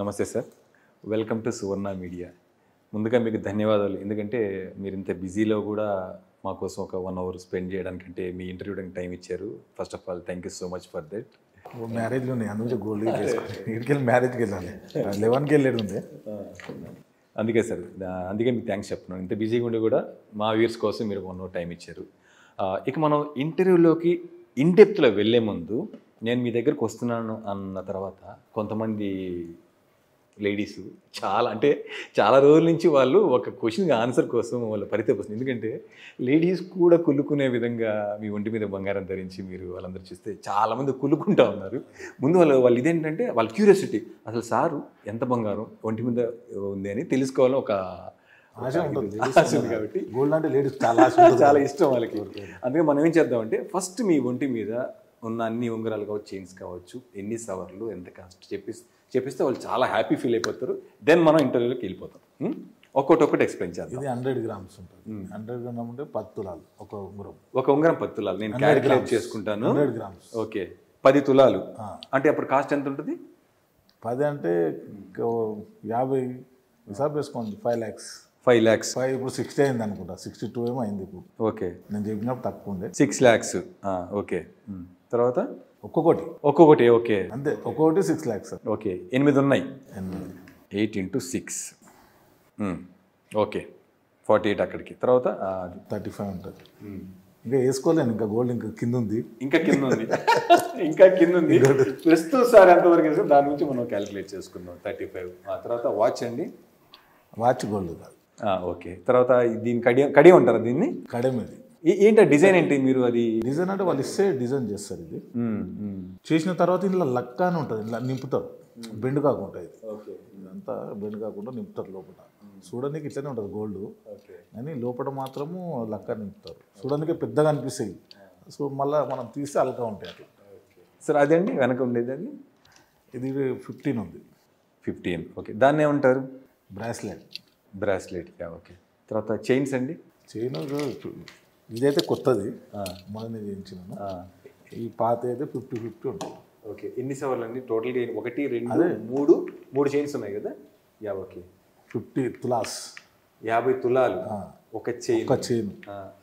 నమస్తే sir, welcome to Suvarna media. ముందుగా మీకు ధన్యవాదాలు, ఎందుకంటే మీరు ఇంత బిజీలో కూడా మా కోసం ఒక 1 hour స్పెండ్ చేయడానికంటే మీ ఇంటర్వ్యూడానికి టైం ఇచ్చారు. First of all thank you so much for that. మ్యారేజ్లో ఉన్నాయి, అందుకే గోల్డ్ చేసుకోండి. ఇంటికి మ్యారేజ్కి వెళ్ళాలి, 11కి వెళ్ళేది ఉంది. అందుకే సార్, అందుకే మీకు థ్యాంక్స్ చెప్తున్నాను. ఇంత బిజీగా ఉండి కూడా మా వ్యూర్స్ కోసం మీరు 1 hour టైం ఇచ్చారు. ఇక మనం ఇంటర్వ్యూలోకి ఇన్డెప్త్లో వెళ్ళే ముందు, నేను మీ దగ్గరకు వస్తున్నాను అన్న తర్వాత కొంతమంది లేడీస్ చాలా రోజుల నుంచి వాళ్ళు ఒక క్వశ్చన్కి ఆన్సర్ కోసం వాళ్ళు పరితపిస్తుంది. ఎందుకంటే లేడీస్ కూడా కులుకునే విధంగా మీ ఒంటి మీద బంగారం ధరించి మీరు వాళ్ళందరూ చూస్తే చాలామంది కులుకుంటా ఉన్నారు. ముందు వాళ్ళు ఇదేంటంటే వాళ్ళ క్యూరియాసిటీ, అసలు సారు ఎంత బంగారం ఒంటి మీద ఉంది అని తెలుసుకోవాలని ఒక ఆశ ఉంటుంది కాబట్టి గోల్డ్ అంటే లేడీస్ చాలా ఇష్టం వాళ్ళకి. అందుకే మనం ఏం చేద్దామంటే, ఫస్ట్ మీ ఒంటి మీద ఉన్న అన్ని ఉంగరాలు కావచ్చు, చైన్స్ కావచ్చు, ఎన్ని సవర్లు, ఎంత కాస్ట్ చెప్పిస్తే వాళ్ళు చాలా హ్యాపీ ఫీల్ అయిపోతారు. దెన్ మనం ఇంటర్వ్యూలోకి వెళ్ళిపోతాం. ఒక్కొక్కటి ఎక్స్ప్లెయిన్ చేద్దాం. ఇది 100 grams ఉంటుంది. 100 grams అంటే 10 తులాలు ఒక ఉంగరం. ఒక ఉంగరం 10 తులాలు నేను క్యాలిక్యులేట్ చేసుకుంటాను. 100 grams. ఓకే, 10 తులాలు అంటే అప్పుడు కాస్ట్ ఎంత ఉంటుంది? 10 అంటే 50 హిసాబ్ వేసుకోండి. 5 lakhs. 5 lakhs. ఇప్పుడు 60 అయింది అనుకుంటా, 62 ఏమో అయింది ఇప్పుడు. ఓకే, నేను చెప్పినప్పుడు తక్కువ ఉండే. 6 lakhs. ఓకే, తర్వాత ఒక్కొక్కటి ఓకే అంతే, ఒక్కొక్కటి 6 lakhs. ఓకే, 8 ఉన్నాయి. 8 into 6 ఓకే, 48 అక్కడికి. తర్వాత 35 ఉంటుంది. ఇంకా వేసుకోలేను, ఇంకా గోల్డ్ ఇంకా కింద ఉంది. ఇంకా కింద ఉంది. ప్రస్తుతం సార్ ఎంతవరకు వేసుకో, దాని నుంచి మనం క్యాలిక్యులేట్ చేసుకుందాం. 35. ఆ తర్వాత వాచ్ అండి. వాచ్ గోల్డ్ కాదు. ఓకే, తర్వాత దీని కడియం అంటారా దీన్ని? కడియం. ఇది ఏంటి డిజైన్ ఏంటి? మీరు అది డిజైన్ అంటే వాళ్ళు ఇస్తే డిజైన్ చేస్తారు. ఇది చేసిన తర్వాత ఇందులో లక్క అని ఉంటుంది, ఇలా నింపుతారు. బెండ్ కాకుండా ఇది ఇదంతా బెండ్ కాకుండా నింపుతారు లోపల. చూడడానికి ఇట్లనే ఉంటుంది గోల్డ్, కానీ లోపల మాత్రము లక్క నింపుతారు. చూడడానికి పెద్దగా అనిపిస్తాయి. సో మళ్ళీ మనం తీస్తే అల్కా ఉంటాయి అట్లా. సార్ అదండి వెనక ఉండేది, అది ఇది 15 ఉంది. 15. ఓకే, దాన్ని ఏమంటారు? బ్రాస్లెట్. ఓకే, తర్వాత చైన్స్ అండి. చైన్ ఇదైతే కొత్తది, మనమే చేయించినాను. ఈ పాత అయితే 50-50 ఉంటుంది. ఓకే, ఎన్ని సవర్లు అండి టోటల్గా? 1, 2, 3 చైన్స్ ఉన్నాయి కదా. ఓకే, 50 తులాస్. 50 తులాలు ఒక చైన్.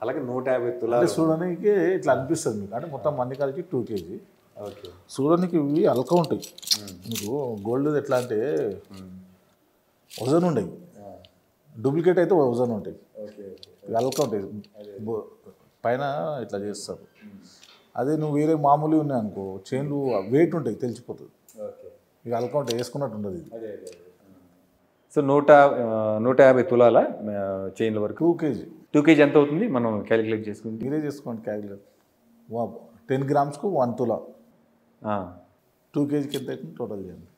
అలాగే 150 తులాలు. చూడడానికి ఇట్లా అనిపిస్తుంది మీకు, అంటే మొత్తం అన్ని కలిసి 2 kg. ఓకే, చూడడానికి ఇవి అల్కా ఉంటాయి. మీకు గోల్డ్ ఎట్లా అంటే వజన్ ఉండవు, డూప్లికేట్ అయితే వజన్ ఉంటాయి. ఇవి అల్కా ఉంటాయి, పైన ఇట్లా చేస్తారు. అదే నువ్వు వేరే మామూలు ఉన్నాయి అనుకో, చైన్లు వెయిట్ ఉంటాయి, తెలిసిపోతుంది. ఇవి అల్కా ఉంటాయి, వేసుకున్నట్టు ఉండదు ఇది. సో 150 తులాల చైన్ల వరకు 2 kg ఎంత అవుతుంది మనం క్యాలిక్యులేట్ చేసుకుంటే? మీరే చేసుకోండి క్యాలిక్యులేట్. 10 grams కు 1 తులా. 2 kgకి ఎంత అవుతుంది టోటల్ చేయండి.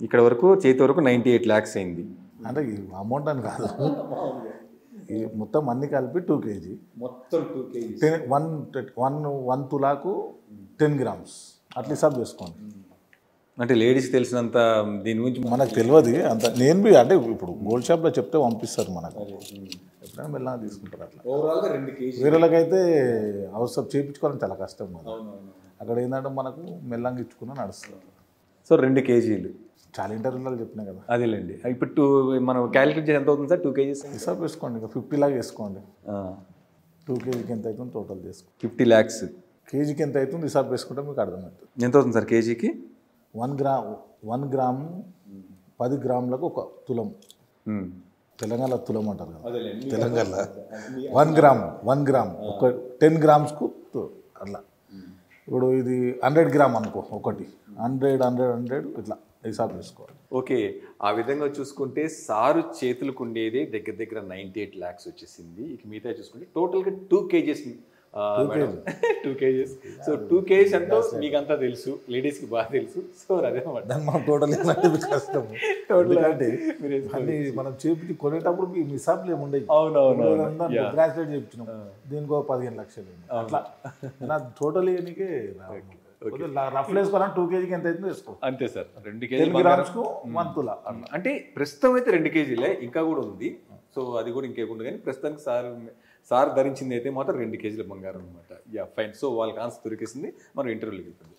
ఇక్కడ వరకు చేతి వరకు 98 lakhs అయింది. అంటే అమౌంట్ అని కాదు, ఈ మొత్తం అన్ని కలిపి 2 kg. మొత్తం 2 kg. 1 తులాకు 10 grams అట్లా హిసాబ్ చేసుకోండి. అంటే లేడీస్ తెలిసినంత దీని గురించి మనకు తెలియదు అంత. నేను అంటే ఇప్పుడు గోల్డ్ షాప్లో చెప్తే పంపిస్తారు మనకు, ఎప్పుడైనా మెల్లగా తీసుకుంటారు అట్లా. ఓవరాల్గా 2 kg. వేరేలాగైతే అవసరం చేయించుకోవడం చాలా కష్టం కదా. అక్కడ ఏంటంటే మనకు మెల్లంగా ఇచ్చుకున్నా నడుస్తుంది. సో 2 kgలు చాలా ఇంటర్వ్యూలో చెప్పినా కదా. అదేలేండి. ఇప్పుడు మనం క్యాలిక్యులేట్ చేసి ఎంత అవుతుంది సార్? 2 kg హిసాబ్ వేసుకోండి, ఇంకా 50 లాగా వేసుకోండి. 2 kgకి ఎంత అవుతుంది టోటల్ చేసుకోండి. 50 lakhs. కేజీకి ఎంత అవుతుంది హిసాబ్ వేసుకుంటే మీకు అర్థమవుతుంది. ఎంత అవుతుంది సార్ కేజీకి? 1 గ్రాము 10 గ్రాములకు 1 తులం. తెలంగాణ తులం అంటారు కదా, తెలంగాణ 1 గ్రామ్ ఒక 10 grams అట్లా. ఇప్పుడు ఇది 100 grams అనుకో, ఒకటి 100 ఇట్లా హిసాబ్ చేసుకోవాలి. ఓకే, ఆ విధంగా చూసుకుంటే సారు చేతులకు ఉండేది దగ్గర 98 lakhs వచ్చేసింది. ఇక మిగతా చూసుకుంటే టోటల్గా 2 kgs. 2 kgs. సో 2 kgs ఎంతో మీకు అంతా తెలుసు, లేడీస్కి బాగా తెలుసు. సో అదే మనం టోటల్ కష్టం. మనం చేపించి కొనేటప్పుడు మీ హిసాబ్లు ఏముండవు. బ్రాస్లెట్ చేయించినాం, దీనికి 15 లక్షలు అట్లా. టోటల్ ఇవన్నీకే రఫ్ వేసుకోవాలని 2 kgకి ఎంత అవుతుందో వేసుకో. అంతే సార్, 2 kg 10 grams-కు 1 తులా. అంటే ప్రస్తుతం అయితే 2 kgలే, ఇంకా కూడా ఉంది. సో అది కూడా ఇంకేకుండా, కానీ ప్రస్తుతానికి సార్ ధరించింది అయితే మాత్రం 2 kgల బంగారం అనమాట. ఫైన్. సో వాళ్ళకి ఆన్సర్ దొరికేసింది. మనం ఇంటర్వ్యూలోకి వెళ్తుంది.